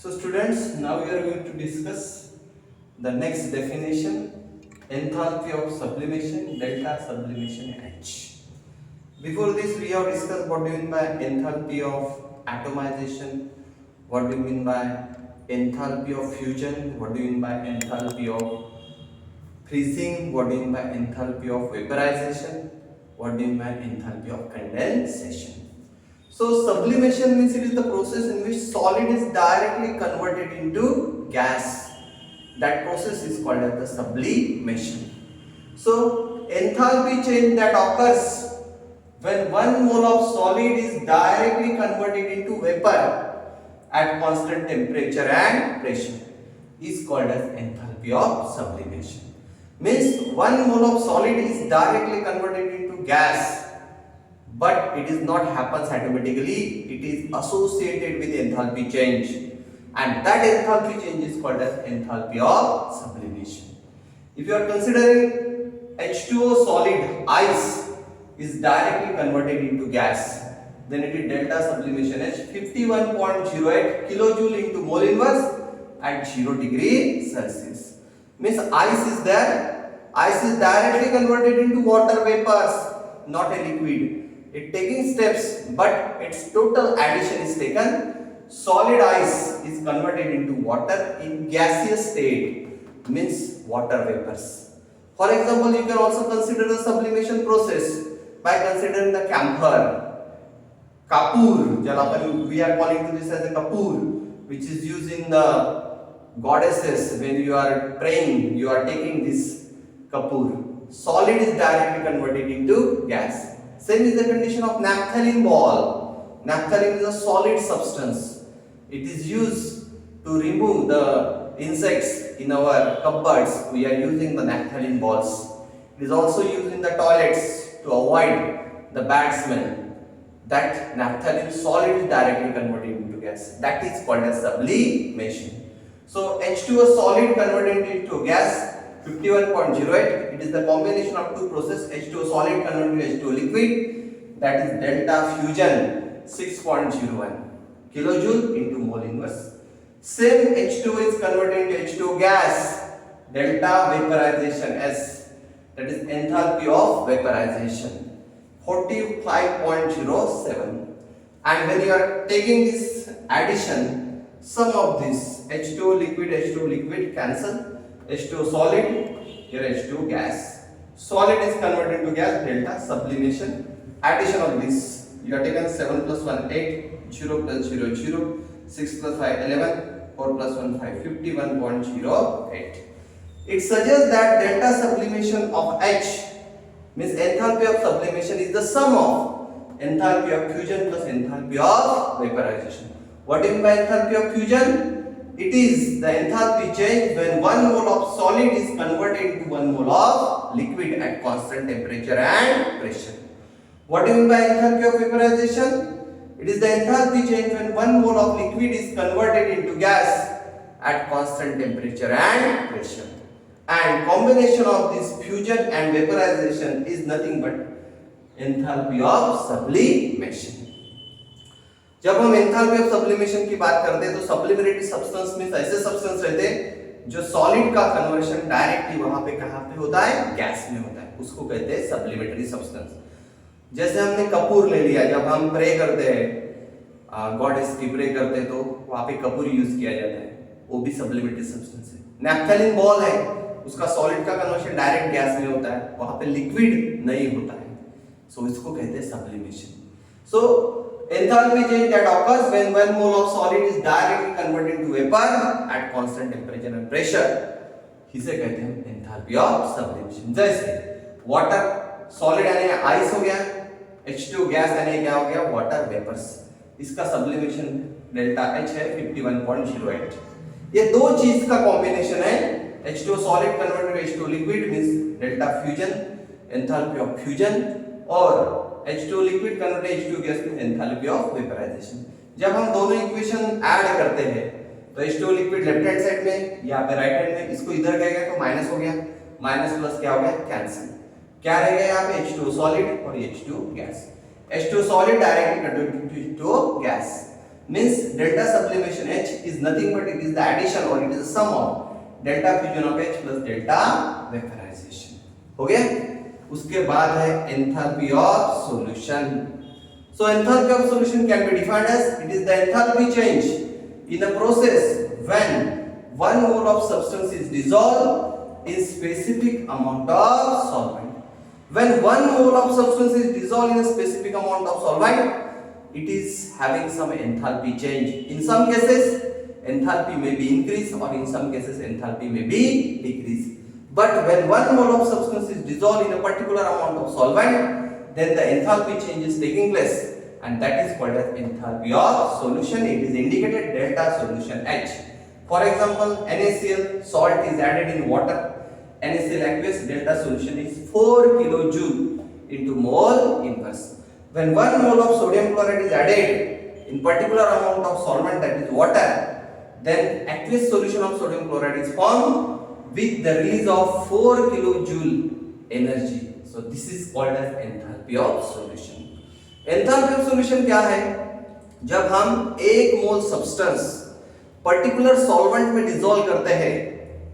So students, now we are going to discuss the next definition, enthalpy of sublimation, delta sublimation H. Before this, we have discussed what do you mean by enthalpy of atomization, what do you mean by enthalpy of fusion, what do you mean by enthalpy of freezing, what do you mean by enthalpy of vaporization, what do you mean by enthalpy of condensation. So sublimation means it is the process in which solid is directly converted into gas. That process is called as the sublimation. So enthalpy change that occurs when 1 mole of solid is directly converted into vapor at constant temperature and pressure is called as enthalpy of sublimation. Means 1 mole of solid is directly converted into gas, but it is not happens automatically, it is associated with enthalpy change, and that enthalpy change is called as enthalpy of sublimation. If you are considering H2O solid ice is directly converted into gas, then it is delta sublimation H 51.08 kilojoule into mole inverse at 0 degree Celsius. Means ice is there, ice is directly converted into water vapors, not a liquid. It taking steps, but its total addition is taken. Solid ice is converted into water in gaseous state, means water vapors. For example, you can also consider the sublimation process by considering the camphor, kapur, we are calling this as a kapur, which is used in the goddesses. When you are praying, you are taking this kapur. Solid is directly converted into gas. Same is the condition of naphthalene ball. Naphthalene is a solid substance. It is used to remove the insects in our cupboards. We are using the naphthalene balls. It is also used in the toilets to avoid the bad smell. That naphthalene solid is directly converted into gas. That is called as sublimation. So H2O solid converted into gas 51.08. It is the combination of two processes, H2O solid converted to H2O liquid, that is delta fusion 6.01 kilojoule into mole inverse. Same H2O is converted into H2O gas, delta vaporization S, that is enthalpy of vaporization 45.07. And when you are taking this addition, sum of this H2O liquid cancel. H2O solid, here H2O gas. Solid is converted to gas, delta sublimation. Addition of this, you have taken 7 plus 1 8, 0 plus 0 0, 6 plus 5 11, 4 plus 1 5, 51.08. It suggests that delta sublimation of H means enthalpy of sublimation is the sum of enthalpy of fusion plus enthalpy of vaporization. What do you mean by enthalpy of fusion? It is the enthalpy change when 1 mole of solid is converted into 1 mole of liquid at constant temperature and pressure. What do you mean by enthalpy of vaporization? It is the enthalpy change when 1 mole of liquid is converted into gas at constant temperature and pressure. And combination of this fusion and vaporization is nothing but enthalpy of sublimation. जब हम enthalpy of sublimation की बात करते हैं तो सब्लिमेटरी substance में ऐसे substance रहते हैं जो सॉलिड का कन्वर्शन डायरेक्टली वहां पे कहां पे होता है, गैस में होता है, उसको कहते हैं सब्लिमेटरी सब्सटेंस. जैसे हमने कपूर ले लिया, जब हम प्रे करते हैं गॉडेस की प्रे करते हैं तो वहां पे कपूर यूज किया जाता है, वो भी सब्लिमेटरी सब्सटेंस है. नैप्थलीन बॉल है, उसका सॉलिड का कन्वर्शन डायरेक्ट गैस में होता है, वहां पे लिक्विड नहीं होता है, सो इसको कहते हैं sublimation. So enthalpy change that occurs when 1 mole of solid is directly converted into vapor at constant temperature and pressure, इसे कहते हैं enthalpy of sublimation. जैसे water solid यानी आइस हो गया, H2O गैस यानी क्या हो गया, water vapors. इसका sublimation delta H है 51.08. ये दो चीज का कॉम्बिनेशन है, H2O solid converted to H2O liquid means delta fusion, enthalpy of fusion, और H2O liquid converted H2O gas में enthalpy of vaporization. जब हम दोनों इक्वेशन ऐड करते हैं तो H2O liquid left hand side में, यहाँ पे राइट हैंड में, इसको इधर गया तो माइनस हो गया, माइनस प्लस क्या हो गया, कैंसिल. क्या रह गया यहाँ पे, H2O solid और H2O gas. H2O solid directly converted to H2O gas. means delta sublimation H is nothing but it is the addition or it is the sum of delta fusion of H plus delta vaporization. हो गया? उसके बाद है enthalpy of solution. So enthalpy of solution can be defined as it is the enthalpy change in a process when 1 mole of substance is dissolved in specific amount of solvent. When 1 mole of substance is dissolved in a specific amount of solvent, it is having some enthalpy change. In some cases, enthalpy may be increased or in some cases enthalpy may be decreased. But when 1 mole of substance is dissolved in a particular amount of solvent, then the enthalpy change is taking place and that is called as enthalpy of solution. It is indicated delta solution H. For example, NaCl salt is added in water. NaCl aqueous delta solution is 4 kilojoule into mole inverse. When 1 mole of sodium chloride is added in particular amount of solvent, that is water, then aqueous solution of sodium chloride is formed with the release of 4 kilojoule energy. So this is called as enthalpy of solution. Enthalpy of solution क्या है? जब हम 1 मोल substance particular solvent में dissolve करते हैं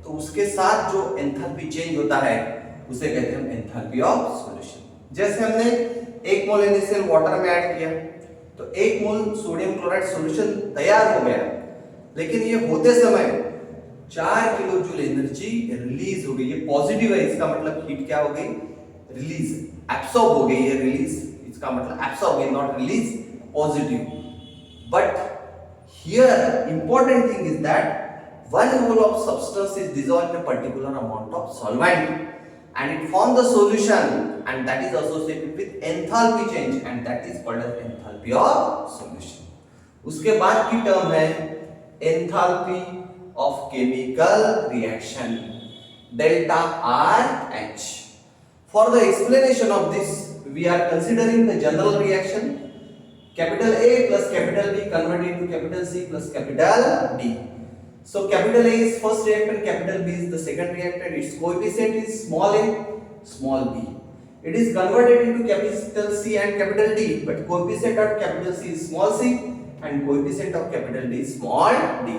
तो उसके साथ जो एंथैल्पी चेंज होता है उसे कहते हैं एंथैल्पी ऑफ सॉल्यूशन. जैसे हमने 1 मोल NaCl वाटर में ऐड किया तो 1 मोल सोडियम क्लोराइड सॉल्यूशन तैयार हो गया, लेकिन ये होते समय 4 किलो जूल एनर्जी रिलीज हो गई. ये पॉजिटिव है, इसका मतलब हीट क्या हो गई? रिलीज, एब्सॉर्ब हो गई है. रिलीज इसका मतलब एब्सॉर्ब है, not release, positive. But here important thing is that 1 mole of substance is dissolved in a particular amount of solvent and it forms the solution and that is associated with enthalpy change and that is called as enthalpy of solution. उसके बाद की term है enthalpy of chemical reaction, delta RH. For the explanation of this we are considering the general reaction. Capital A plus capital B converted into capital C plus capital D. So capital A is first reactant, capital B is the second reactant. Its coefficient is small a, small b. It is converted into capital C and capital D, but coefficient of capital C is small c and coefficient of capital D is small d.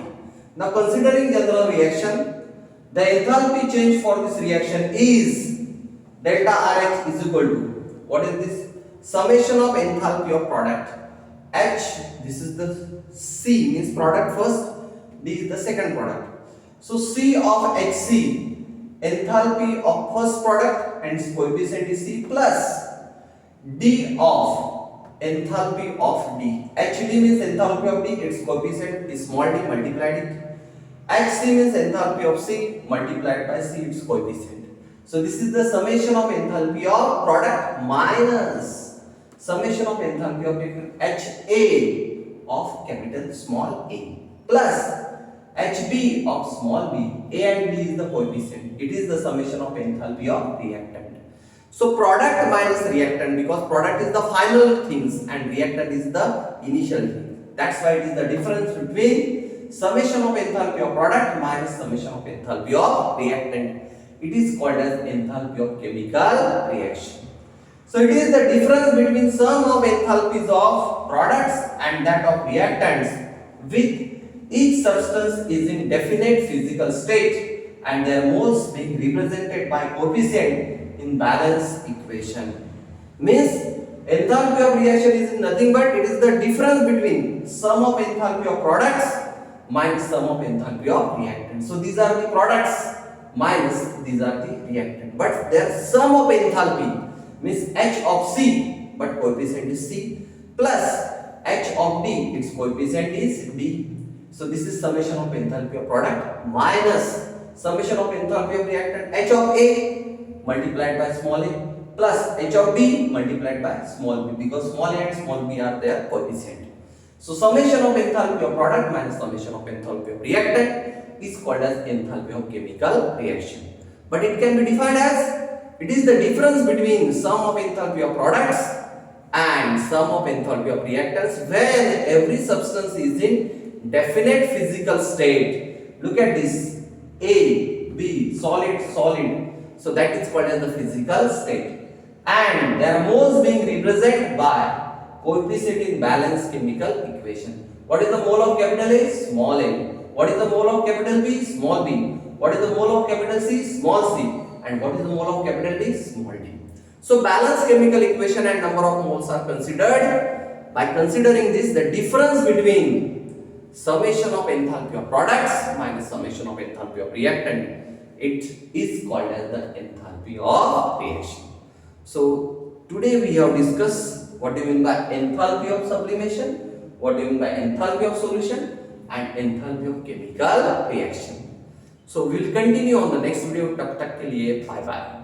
Now considering general reaction, the enthalpy change for this reaction is delta RH is equal to, what is this? Summation of enthalpy of product. H, this is the C means product first, D is the second product. So C of HC, enthalpy of first product and its coefficient is C plus D of enthalpy of D. HD means enthalpy of D, its coefficient is small d, multiplied it. HC means enthalpy of C multiplied by C, its coefficient. So this is the summation of enthalpy of product minus summation of enthalpy of HA of capital small a plus HB of small b. A and B is the coefficient. It is the summation of enthalpy of reactant. So product minus reactant, because product is the final things and reactant is the initial thing. That's why it is the difference between summation of enthalpy of product minus summation of enthalpy of reactant. It is called as enthalpy of chemical reaction. So it is the difference between sum of enthalpies of products and that of reactants with each substance is in definite physical state and their moles being represented by coefficient in balance equation. Means enthalpy of reaction is nothing but it is the difference between sum of enthalpy of products minus sum of enthalpy of reactants. So these are the products minus these are the reactants. But their sum of enthalpy means H of C, but coefficient is C, plus H of D, its coefficient is D. So this is summation of enthalpy of product minus summation of enthalpy of reactant, H of A multiplied by small a plus H of B multiplied by small b, because small a and small b are their coefficient. So summation of enthalpy of product minus summation of enthalpy of reactant is called as enthalpy of chemical reaction. But it can be defined as it is the difference between sum of enthalpy of products and sum of enthalpy of reactants when every substance is in definite physical state. Look at this, A, B, solid, solid. So that is called as the physical state. And their moles being represented by coefficient in balanced chemical equation. What is the mole of capital A? Small a. What is the mole of capital B? Small b. What is the mole of capital C? Small c. And what is the mole of capital D? Small d. So balanced chemical equation and number of moles are considered. By considering this, the difference between summation of enthalpy of products minus summation of enthalpy of reactant, it is called as the enthalpy of reaction. So today we have discussed what do you mean by enthalpy of sublimation, what do you mean by enthalpy of solution, and enthalpy of chemical reaction. So we will continue on the next video. तब तक के लिए bye bye.